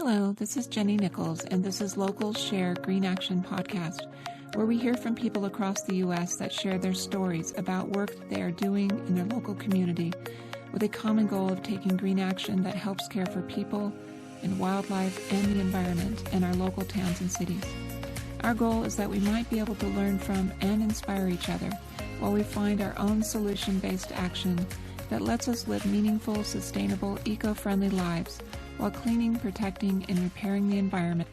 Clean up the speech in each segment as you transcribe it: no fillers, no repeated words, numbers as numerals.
Hello, this is Jenny Nichols, and this is Local Share Green Action Podcast, where we hear from people across the U.S. that share their stories about work that they are doing in their local community with a common goal of taking green action that helps care for people and wildlife and the environment in our local towns and cities. Our goal is that we might be able to learn from and inspire each other while we find our own solution-based action that lets us live meaningful, sustainable, eco-friendly lives while cleaning, protecting, and repairing the environment.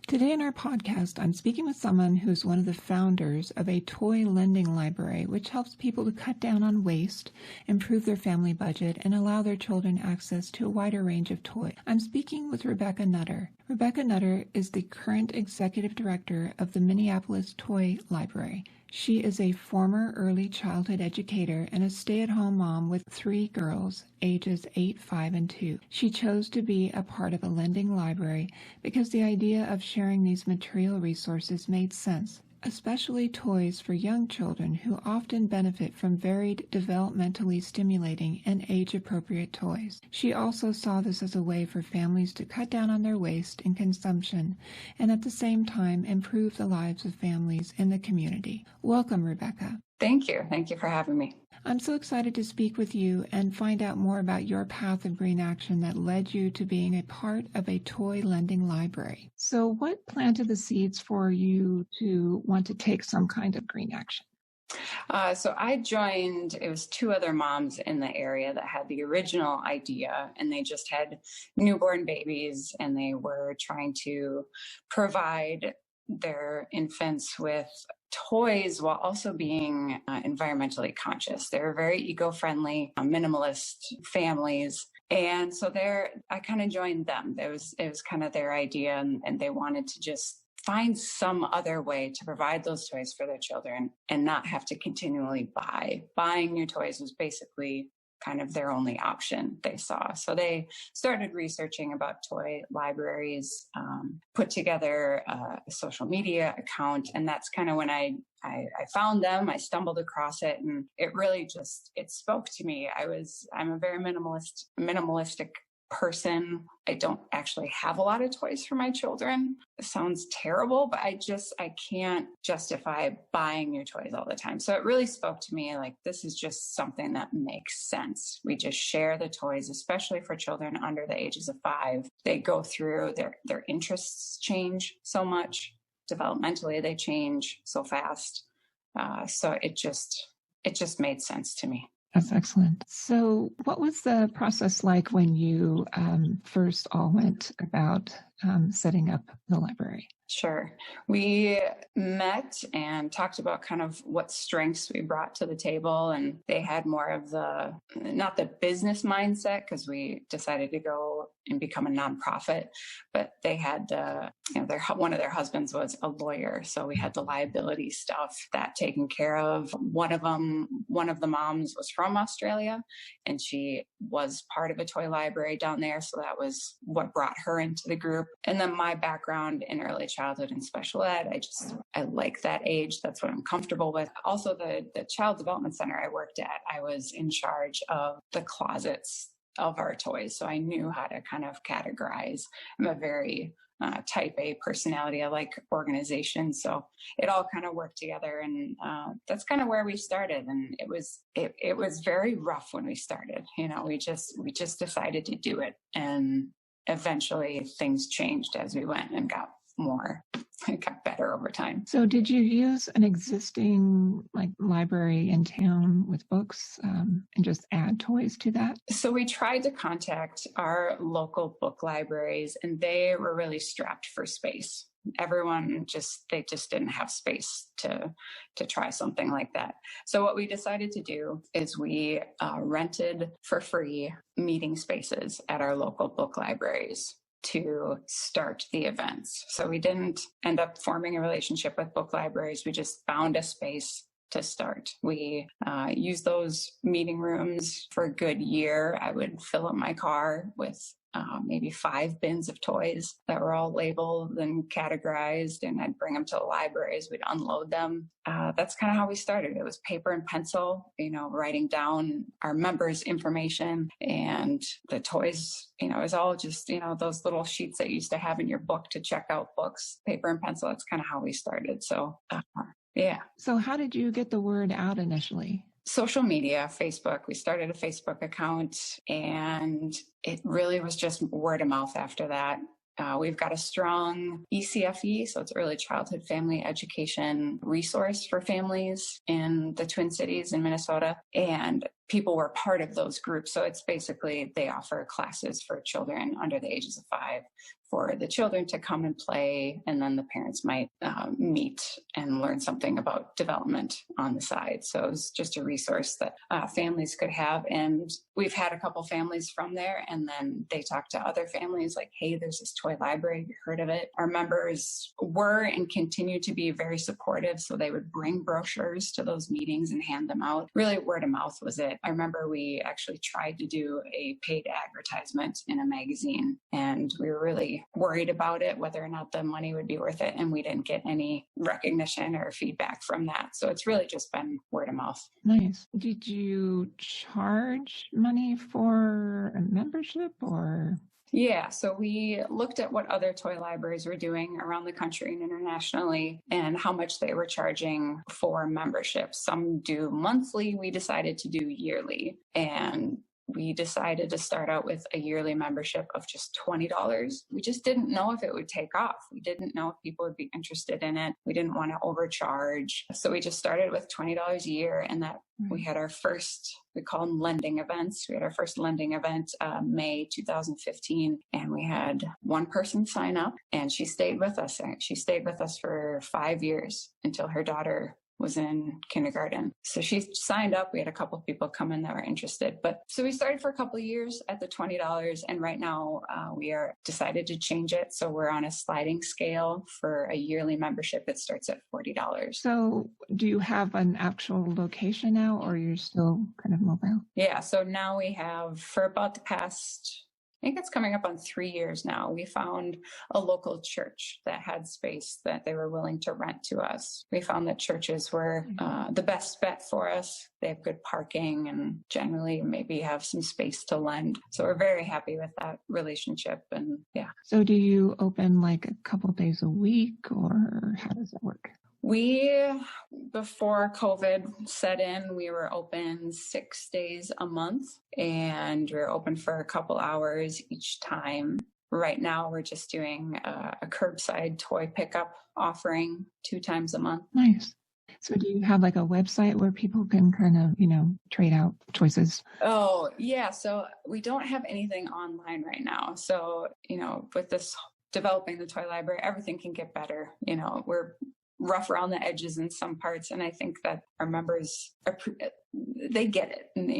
Today in our podcast, I'm speaking with someone who's one of the founders of a toy lending library, which helps people to cut down on waste, improve their family budget, and allow their children access to a wider range of toys. I'm speaking with Rebecca Nutter. Rebecca Nutter is the current executive director of the Minneapolis Toy Library. She is a former early childhood educator and a stay-at-home mom with 3 girls, ages 8, 5, and 2. She chose to be a part of a lending library because the idea of sharing these material resources made sense, especially toys for young children who often benefit from varied, developmentally stimulating and age-appropriate toys. She also saw this as a way for families to cut down on their waste and consumption and at the same time improve the lives of families in the community. Welcome, Rebecca. Thank you. Thank you for having me. I'm so excited to speak with you and find out more about your path of green action that led you to being a part of a toy lending library. So what planted the seeds for you to want to take some kind of green action? So I joined, it was 2 other moms in the area that had the original idea, and they just had newborn babies, and they were trying to provide their infants with toys while also being environmentally conscious. They were very eco-friendly, minimalist families. And so I kind of joined them. It was kind of their idea, and they wanted to just find some other way to provide those toys for their children and not have to continually buy. Buying new toys was basically kind of their only option they saw. So they started researching about toy libraries, put together a social media account, and that's kind of when I found them. I stumbled across it, and it really it spoke to me. I'm a very minimalistic person. I don't actually have a lot of toys for my children. It sounds terrible, but I can't justify buying new toys all the time. So it really spoke to me like, this is just something that makes sense. We just share the toys, especially for children under the ages of 5. They go through, their interests change so much. Developmentally, they change so fast. So it just made sense to me. That's excellent. So what was the process like when you first all went about setting up the library? Sure. We met and talked about kind of what strengths we brought to the table, and they had more of not the business mindset, because we decided to go and become a nonprofit, but they had one of their husbands was a lawyer. So we had the liability stuff that taken care of. One of the moms was from Australia, and she was part of a toy library down there. So that was what brought her into the group. And then my background in early childhood and special ed, I like that age. That's what I'm comfortable with. Also, the child development center I worked at, I was in charge of the closets of our toys. So I knew how to kind of categorize. I'm a very type A personality. I like organization. So it all kind of worked together. And that's kind of where we started. And it was very rough when we started. We just decided to do it. And eventually things changed as we went and got better over time. So did you use an existing library in town with books and just add toys to that? So we tried to contact our local book libraries, and they were really strapped for space. Everyone they just didn't have space to try something like that. So what we decided to do is we rented for free meeting spaces at our local book libraries to start the events. So we didn't end up forming a relationship with book libraries. We just found a space to start. We used those meeting rooms for a good year. I would fill up my car with maybe 5 bins of toys that were all labeled and categorized, and I'd bring them to the libraries. We'd unload them. That's kind of how we started. It was paper and pencil, writing down our members' information, and the toys, it was all just, those little sheets that you used to have in your book to check out books, paper and pencil. That's kind of how we started. So, yeah. So how did you get the word out initially? Social media, Facebook. We started a Facebook account, and it really was just word of mouth after that. We've got a strong ECFE, so it's early childhood family education resource for families in the Twin Cities in Minnesota. And people were part of those groups. So it's basically, they offer classes for children under the ages of 5 for the children to come and play. And then the parents might meet and learn something about development on the side. So it was just a resource that families could have. And we've had a couple families from there, and then they talk to other families like, hey, there's this toy library. Have you heard of it? Our members were and continue to be very supportive. So they would bring brochures to those meetings and hand them out. Really, word of mouth was it. I remember we actually tried to do a paid advertisement in a magazine, and we were really worried about it, whether or not the money would be worth it. And we didn't get any recognition or feedback from that. So it's really just been word of mouth. Nice. Did you charge money for a membership or? Yeah, so we looked at what other toy libraries were doing around the country and internationally and how much they were charging for memberships. Some do monthly. We decided to do yearly, and we decided to start out with a yearly membership of just $20. We just didn't know if it would take off. We didn't know if people would be interested in it. We didn't want to overcharge. So we just started with $20 a year, and that we had our first, we call them lending events. We had our first lending event, May 2015, and we had one person sign up, and she stayed with us. She stayed with us for 5 years until her daughter was in kindergarten. So she signed up. We had a couple of people come in that were interested. But so we started for a couple of years at the $20. And right now we are decided to change it. So we're on a sliding scale for a yearly membership. It starts at $40. So do you have an actual location now, or you're still kind of mobile? Yeah. So now we have, for about the past, I think it's coming up on 3 years now, we found a local church that had space that they were willing to rent to us. We found that churches were the best bet for us. They have good parking and generally maybe have some space to lend. So we're very happy with that relationship. And yeah. So do you open like a couple days a week, or how does that work? Before COVID set in, we were open 6 days a month, and we were open for a couple hours each time. Right now, we're just doing a curbside toy pickup offering 2 times a month. Nice. So do you have like a website where people can kind of, trade out choices? Oh, yeah. So we don't have anything online right now. So, with this developing the toy library, everything can get better. We're rough around the edges in some parts. And I think that our members, they get it, and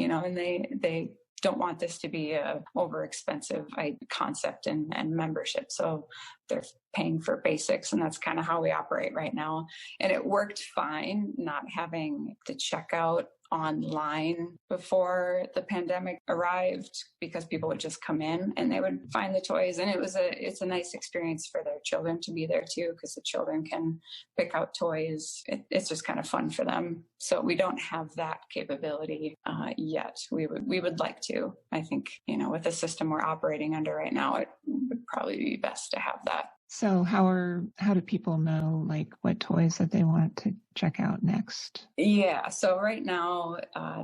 they don't want this to be a over-expensive concept and membership. So they're paying for basics, and that's kind of how we operate right now. And it worked fine not having to check out online before the pandemic arrived, because people would just come in and they would find the toys, and it's a nice experience for their children to be there too, because the children can pick out toys. It's just kind of fun for them. So we don't have that capability yet. We would like to. I think with the system we're operating under right now, it would probably be best to have that. So how do people know like what toys that they want to check out next? Yeah. So right now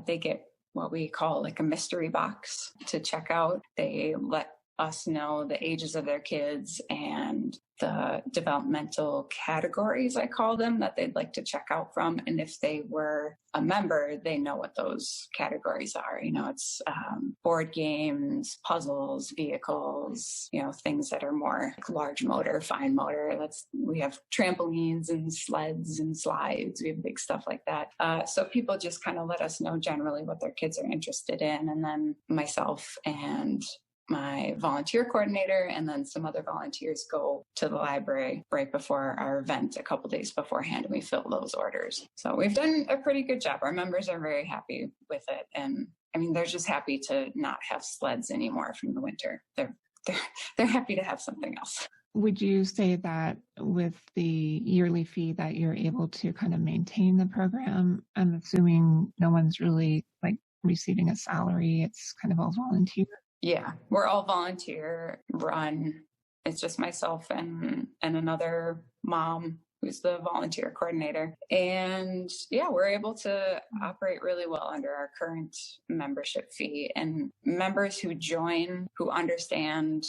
they get what we call like a mystery box to check out. They let us know the ages of their kids and the developmental categories, I call them, that they'd like to check out from. And if they were a member, they know what those categories are. It's board games, puzzles, vehicles, things that are more large motor, fine motor. We have trampolines and sleds and slides. We have big stuff like that. So people just kind of let us know generally what their kids are interested in. And then myself and my volunteer coordinator and then some other volunteers go to the library right before our event a couple days beforehand, and we fill those orders. So we've done a pretty good job. Our members are very happy with it. And they're just happy to not have sleds anymore from the winter. They're they're happy to have something else. Would you say that with the yearly fee that you're able to kind of maintain the program? I'm assuming no one's really like receiving a salary. It's kind of all volunteer. Yeah, we're all volunteer run. It's just myself and another mom who's the volunteer coordinator. And yeah, we're able to operate really well under our current membership fee. And members who join, who understand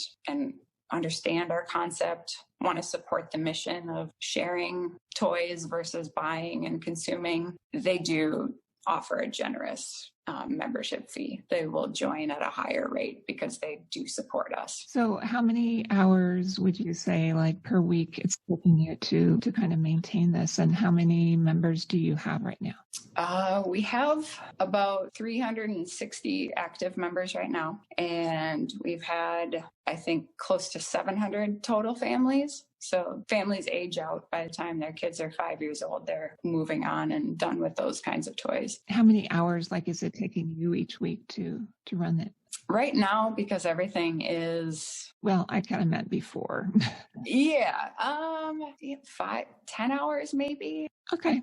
our concept, want to support the mission of sharing toys versus buying and consuming, they do offer a generous membership fee. They will join at a higher rate because they do support us. So how many hours would you say like per week it's taking you to kind of maintain this, and how many members do you have right now? We have about 360 active members right now, and we've had, I think, close to 700 total families. So families age out. By the time their kids are 5 years old, they're moving on and done with those kinds of toys. How many hours like is it taking you each week to run it? Right now, because everything is... Well, I kind of meant before. Yeah, 10 hours maybe. Okay.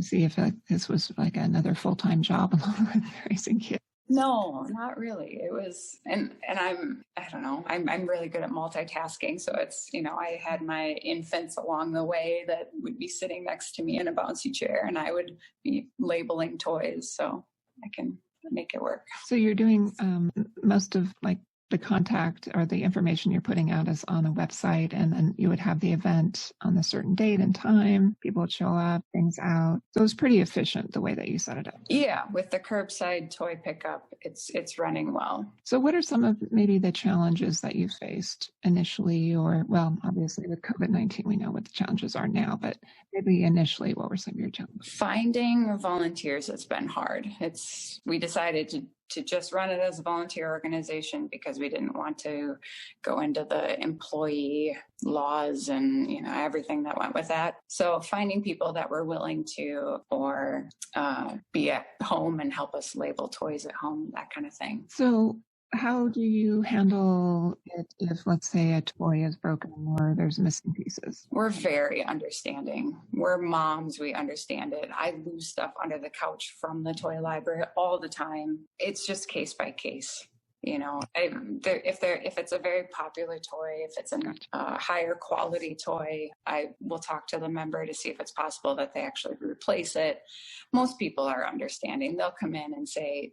See if this was like another full-time job along with raising kids. No, not really. It was, and I don't know, I'm really good at multitasking. So it's, I had my infants along the way that would be sitting next to me in a bouncy chair, and I would be labeling toys. So I can make it work. So you're doing most of like the contact or the information you're putting out is on a website, and then you would have the event on a certain date and time. People would show up, things out. So it was pretty efficient the way that you set it up. Yeah, with the curbside toy pickup, it's running well. So what are some of maybe the challenges that you faced initially, or, well, obviously with COVID-19, we know what the challenges are now, but maybe initially, what were some of your challenges? Finding volunteers has been hard. We decided to just run it as a volunteer organization because we didn't want to go into the employee laws and everything that went with that. So finding people that were willing to or be at home and help us label toys at home, that kind of thing. So how do you handle it if, let's say, a toy is broken or there's missing pieces? We're very understanding. We're moms. We understand it. I lose stuff under the couch from the toy library all the time. It's just case by case. If it's a very popular toy, if it's a higher quality toy, I will talk to the member to see if it's possible that they actually replace it. Most people are understanding. They'll come in and say,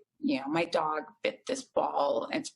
my dog bit this ball, and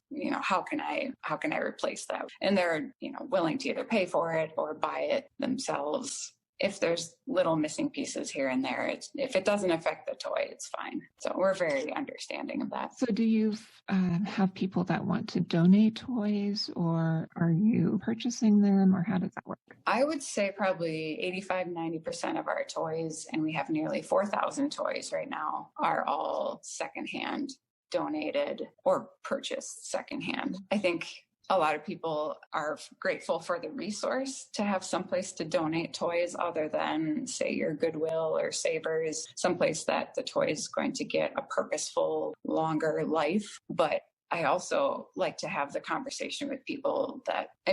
how can I replace that? And they're willing to either pay for it or buy it themselves. If there's little missing pieces here and there, if it doesn't affect the toy, it's fine. So we're very understanding of that. So do you have people that want to donate toys, or are you purchasing them, or how does that work? I would say probably 85-90% of our toys, and we have nearly 4,000 toys right now, are all secondhand, donated, or purchased secondhand. I think a lot of people are grateful for the resource to have someplace to donate toys other than, say, your Goodwill or Savers, someplace that the toy is going to get a purposeful, longer life. But I also like to have the conversation with people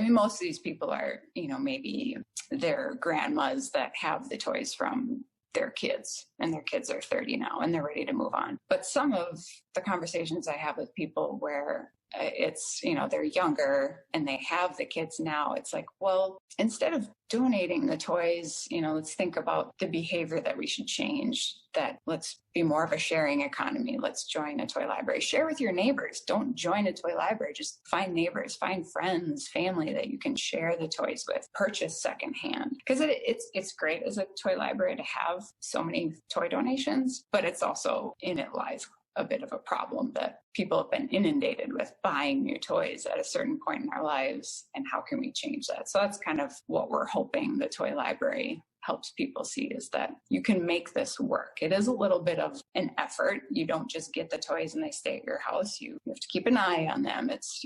most of these people are, maybe their grandmas that have the toys from their kids, and their kids are 30 now and they're ready to move on. But some of the conversations I have with people where it's, they're younger and they have the kids now, it's like, well, instead of donating the toys, let's think about the behavior that we should change, that let's be more of a sharing economy. Let's join a toy library. Share with your neighbors. Don't join a toy library. Just find neighbors, find friends, family that you can share the toys with. Purchase secondhand. Because it's great as a toy library to have so many toy donations, but it's also, in it lies a bit of a problem that people have been inundated with buying new toys at a certain point in our lives, and how can we change that? So that's kind of what we're hoping the toy library helps people see, is that you can make this work. It is a little bit of an effort. You don't just get the toys and they stay at your house. You have to keep an eye on them. It's,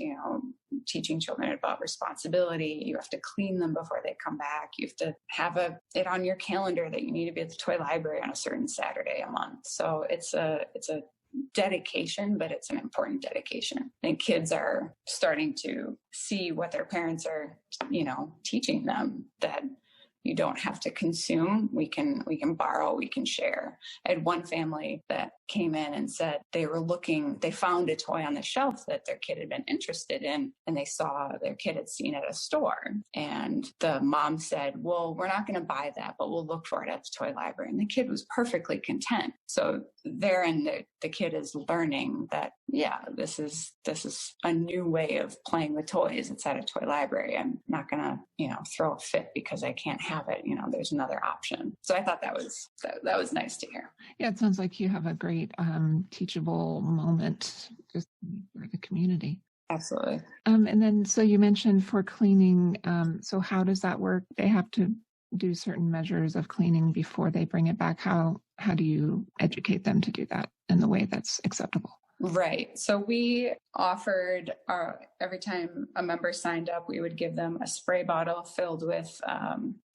teaching children about responsibility. You have to clean them before they come back. You have to have it on your calendar that you need to be at the toy library on a certain Saturday a month. So it's a dedication, but it's an important dedication. And kids are starting to see what their parents are, teaching them, that you don't have to consume. We can borrow, we can share. I had one family that came in and said they found a toy on the shelf that their kid had been interested in, and they saw their kid had seen at a store. And the mom said, well, we're not going to buy that, but we'll look for it at the toy library. And the kid was perfectly content. So therein, the kid is learning that, yeah, this is a new way of playing with toys. It's at a toy library. I'm not going to, throw a fit because I can't have it. There's another option. So I thought that was nice to hear. Yeah, it sounds like you have a great teachable moment just for the community. Absolutely. And then, so you mentioned for cleaning, so how does that work? They have to do certain measures of cleaning before they bring it back. How do you educate them to do that in the way that's acceptable? Right. So we offered every time a member signed up, we would give them a spray bottle filled with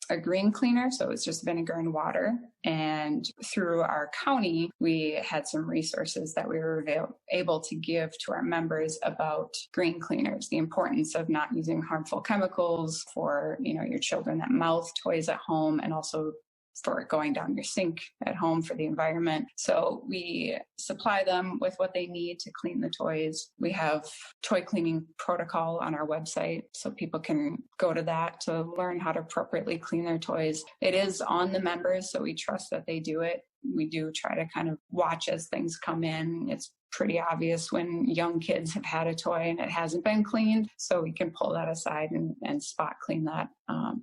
a green cleaner. So it's just vinegar and water. And through our county, we had some resources that we were able to give to our members about green cleaners, the importance of not using harmful chemicals for, your children that mouth toys at home, and also for going down your sink at home for the environment. So we supply them with what they need to clean the toys. We have toy cleaning protocol on our website, so people can go to that to learn how to appropriately clean their toys. It is on the members, so we trust that they do it. We do try to kind of watch as things come in. It's pretty obvious when young kids have had a toy and it hasn't been cleaned, so we can pull that aside and spot clean that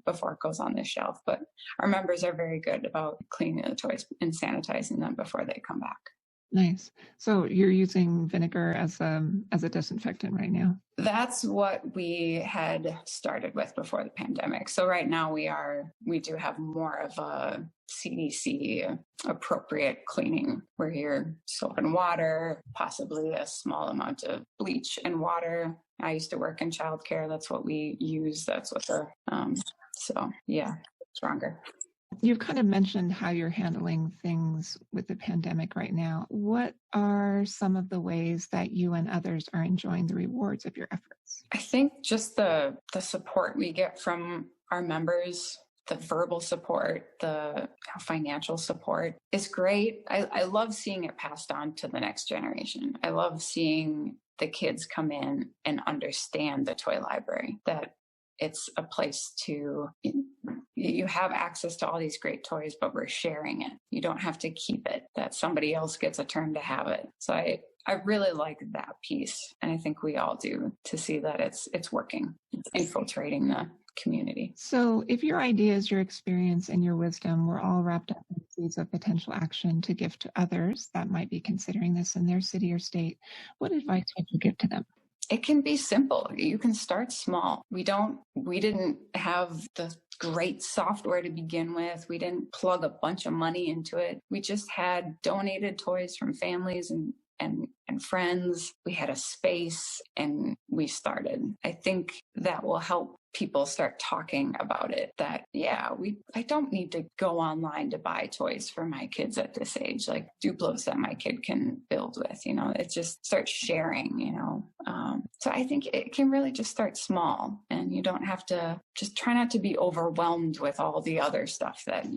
before it goes on the shelf. But our members are very good about cleaning the toys and sanitizing them before they come back. Nice. So you're using vinegar as a disinfectant right now? That's what we had started with before the pandemic. So right now we do have more of a CDC appropriate cleaning, where you're soap and water, possibly a small amount of bleach and water. I used to work in childcare. That's what we use. That's what so yeah, stronger. You've kind of mentioned how you're handling things with the pandemic right now. What are some of the ways that you and others are enjoying the rewards of your efforts? I think just the support we get from our members, the verbal support, the financial support is great. I love seeing it passed on to the next generation. I love seeing the kids come in and understand the toy library, that it's a place you have access to all these great toys, but we're sharing it. You don't have to keep it, that somebody else gets a turn to have it. So I really like that piece. And I think we all do, to see that it's working. It's infiltrating the community. So if your ideas, your experience, and your wisdom were all wrapped up in seeds of potential action to give to others that might be considering this in their city or state, what advice would you give to them? It can be simple. You can start small. We didn't have the great software to begin with. We didn't plug a bunch of money into it. We just had donated toys from families and friends. We had a space and we started. I think that will help people start talking about it, that, I don't need to go online to buy toys for my kids at this age, like Duplos that my kid can build with, it just starts sharing, So I think it can really just start small, and you don't have to, just try not to be overwhelmed with all the other stuff that,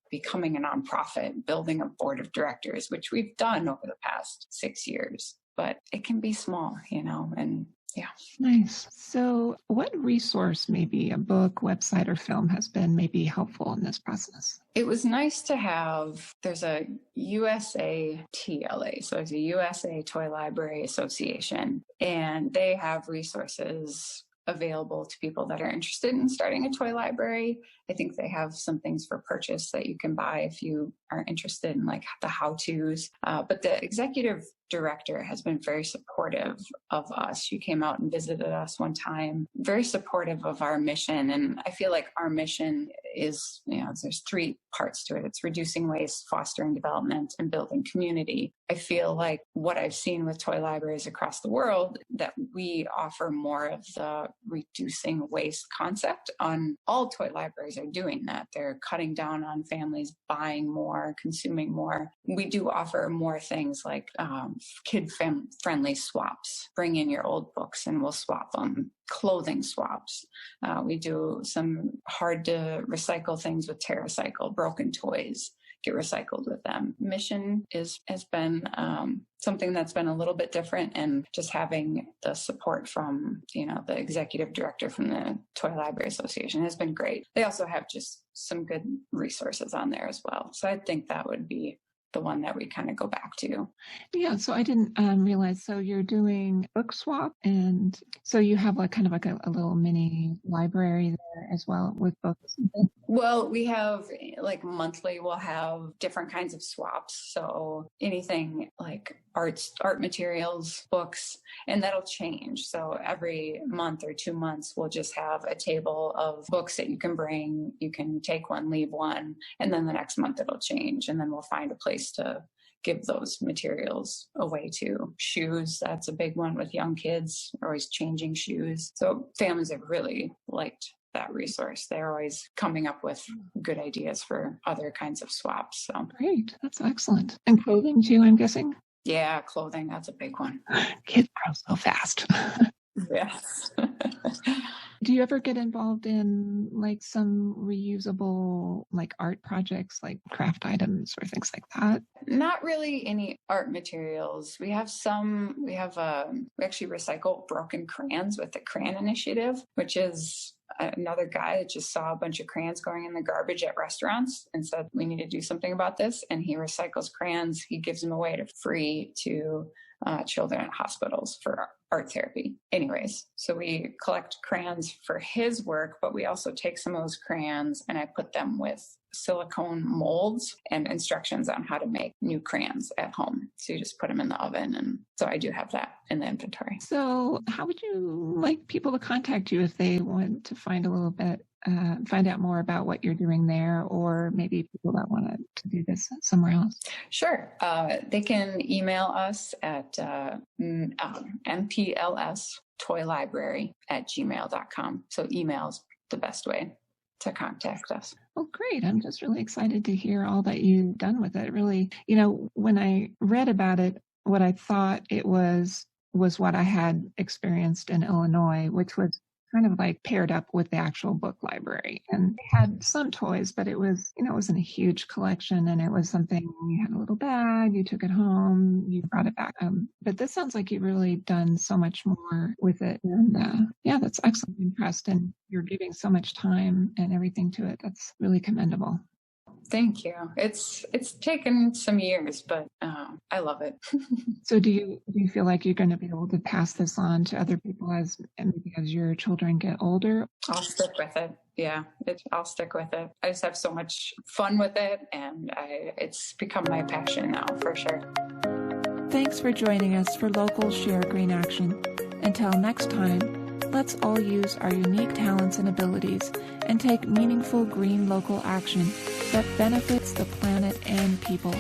becoming a nonprofit, building a board of directors, which we've done over the past 6 years, but it can be small, and yeah. Nice. So what resource, maybe a book, website, or film, has been maybe helpful in this process? It was nice to have, there's a USATLA, so it's a USA Toy Library Association, and they have resources available to people that are interested in starting a toy library. I think they have some things for purchase that you can buy if you are interested in like the how-tos. But the executive director has been very supportive of us. She came out and visited us one time, very supportive of our mission. And I feel like our mission is, there's 3 parts to it. It's reducing waste, fostering development, and building community. I feel like what I've seen with toy libraries across the world, that we offer more of the reducing waste concept. On all toy libraries are doing that. They're cutting down on families buying more, consuming more. We do offer more things like kid-friendly swaps. Bring in your old books and we'll swap them. Clothing swaps. We do some hard to recycle things with TerraCycle, broken toys. Get recycled with them. Mission has been something that's been a little bit different, and just having the support from the executive director from the Toy Library Association has been great. They also have just some good resources on there as well. So I think that would be the one that we kind of go back to. Yeah, so I didn't realize. So you're doing book swap, and so you have like kind of like a little mini library there as well with books. Well, we have like monthly, we'll have different kinds of swaps. So anything like art materials, books, and that'll change. So every month or 2 months, we'll just have a table of books that you can bring. You can take one, leave one, and then the next month it'll change. And then we'll find a place to give those materials away to. Shoes, that's a big one with young kids. We're always changing shoes. So families have really liked that resource. They're always coming up with good ideas for other kinds of swaps. So great. That's excellent. And clothing too, I'm guessing? Yeah, clothing, that's a big one. Kids grow so fast. Yes. Do you ever get involved in like some reusable like art projects, like craft items or things like that? Not really any art materials. We actually recycle broken crayons with the Crayon Initiative, which is another guy that just saw a bunch of crayons going in the garbage at restaurants and said, we need to do something about this. And he recycles crayons. He gives them away to free to children at hospitals for art therapy. Anyways, so we collect crayons for his work, but we also take some of those crayons and I put them with silicone molds and instructions on how to make new crayons at home. So you just put them in the oven. And so I do have that in the inventory. So how would you like people to contact you if they want to find a little bit, find out more about what you're doing there, or maybe people that want to do this somewhere else? Sure. They can email us at mplstoylibrary@gmail.com. So email is the best way to contact us. Well, great. I'm just really excited to hear all that you've done with it. Really, when I read about it, what I thought it was what I had experienced in Illinois, which was kind of like paired up with the actual book library, and they had some toys, but it was, it wasn't a huge collection, and it was something you had a little bag, you took it home, you brought it back. But this sounds like you've really done so much more with it, and yeah, that's excellent. I'm impressed, and you're giving so much time and everything to it. That's really commendable. Thank you. It's taken some years, but I love it. So do you feel like you're going to be able to pass this on to other people as your children get older? I'll stick with it. Yeah, I'll stick with it. I just have so much fun with it, and it's become my passion now, for sure. Thanks for joining us for Local Share Green Action. Until next time, let's all use our unique talents and abilities and take meaningful green local action that benefits the planet and people.